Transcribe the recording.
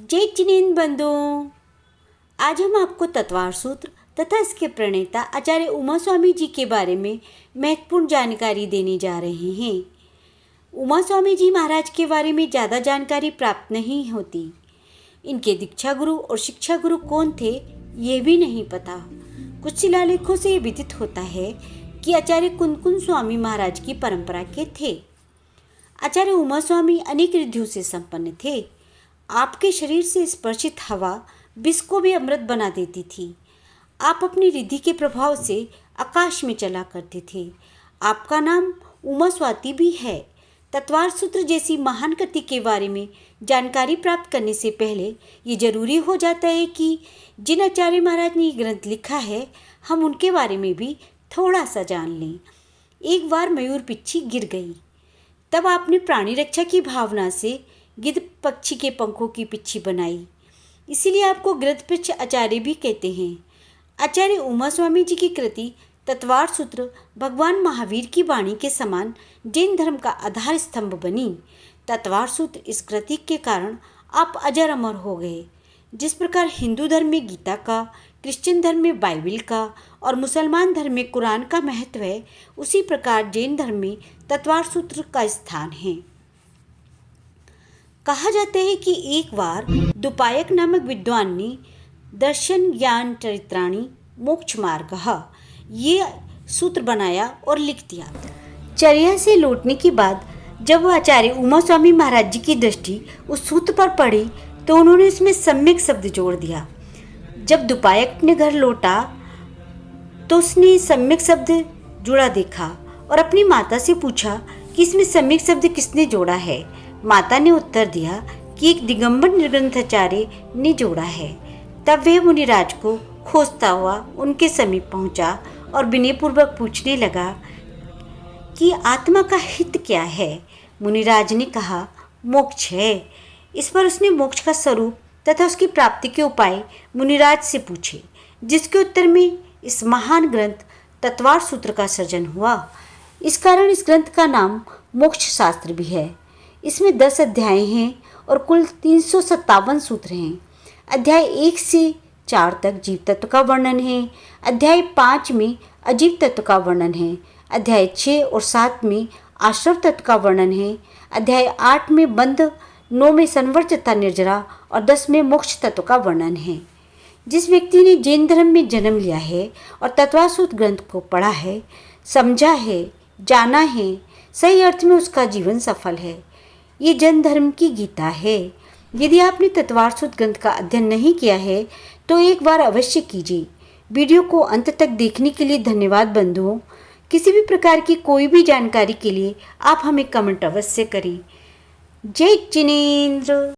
जय जिनेन्द्र बंधुओं, आज हम आपको तत्वार सूत्र तथा इसके प्रणेता आचार्य उमा स्वामी जी के बारे में महत्वपूर्ण जानकारी देने जा रहे हैं। उमा स्वामी जी महाराज के बारे में ज़्यादा जानकारी प्राप्त नहीं होती। इनके दीक्षा गुरु और शिक्षा गुरु कौन थे ये भी नहीं पता। कुछ शिलालेखों से ये विदित होता है कि आचार्य कुंदकुंद स्वामी महाराज की परंपरा के थे। आचार्य उमा स्वामी अनेक रिद्धियों से संपन्न थे। आपके शरीर से स्पर्शित हवा विष को भी अमृत बना देती थी। आप अपनी रिद्धि के प्रभाव से आकाश में चला करते थे। आपका नाम उमा स्वाति भी है। तत्वार सूत्र जैसी महान कृति के बारे में जानकारी प्राप्त करने से पहले ये जरूरी हो जाता है कि जिन आचार्य महाराज ने ये ग्रंथ लिखा है हम उनके बारे में भी थोड़ा सा जान लें। एक बार मयूर पिच्छी गिर गई, तब आपने प्राणी रक्षा की भावना से गिद्ध पक्षी के पंखों की पिच्छी बनाई, इसीलिए आपको गृध्रपक्ष आचार्य भी कहते हैं। आचार्य उमा स्वामी जी की कृति तत्वार सूत्र भगवान महावीर की वाणी के समान जैन धर्म का आधार स्तंभ बनी। तत्वार सूत्र इस कृति के कारण आप अजर अमर हो गए। जिस प्रकार हिंदू धर्म में गीता का, क्रिश्चियन धर्म में बाइबिल का और मुसलमान धर्म में कुरान का महत्व है, उसी प्रकार जैन धर्म में तत्वार सूत्र का स्थान है। कहा जाता है कि एक बार दुपायक नामक विद्वान ने दर्शन ज्ञान चरित्राणि मोक्ष मार्ग ये सूत्र बनाया और लिख दिया। चर्या से लौटने के बाद जब आचार्य उमा स्वामी महाराज जी की दृष्टि उस सूत्र पर पड़ी तो उन्होंने इसमें सम्यक शब्द जोड़ दिया। जब दुपायक अपने घर लौटा तो उसने सम्यक शब्द जुड़ा देखा और अपनी माता से पूछा कि इसमें सम्यक शब्द किसने जोड़ा है। माता ने उत्तर दिया कि एक दिगंबर निर्ग्रंथाचार्य ने जोड़ा है। तब वह मुनिराज को खोजता हुआ उनके समीप पहुंचा और विनयपूर्वक पूछने लगा कि आत्मा का हित क्या है। मुनिराज ने कहा मोक्ष है। इस पर उसने मोक्ष का स्वरूप तथा उसकी प्राप्ति के उपाय मुनिराज से पूछे, जिसके उत्तर में इस महान ग्रंथ तत्वार सूत्र का सृजन हुआ। इस कारण इस ग्रंथ का नाम मोक्ष शास्त्र भी है। इसमें 10 अध्याय हैं और कुल 357 सूत्र हैं। अध्याय 1 से 4 तक जीव तत्व का वर्णन है। अध्याय 5 में अजीव तत्व का वर्णन है। अध्याय 6 और 7 में आश्रव तत्व का वर्णन है। अध्याय 8 में बंध, 9 में संवर्त तथा निर्जरा और 10 में मोक्ष तत्व का वर्णन है। जिस व्यक्ति ने जैन धर्म में जन्म लिया है और तत्वार सूत्र ग्रंथ को पढ़ा है, समझा है, जाना है, सही अर्थ में उसका जीवन सफल है। ये जैन धर्म की गीता है। यदि आपने तत्वार सूत्र ग्रंथ का अध्ययन नहीं किया है तो एक बार अवश्य कीजिए। वीडियो को अंत तक देखने के लिए धन्यवाद बंधुओं। किसी भी प्रकार की कोई भी जानकारी के लिए आप हमें कमेंट अवश्य करें। जय जिनेन्द्र।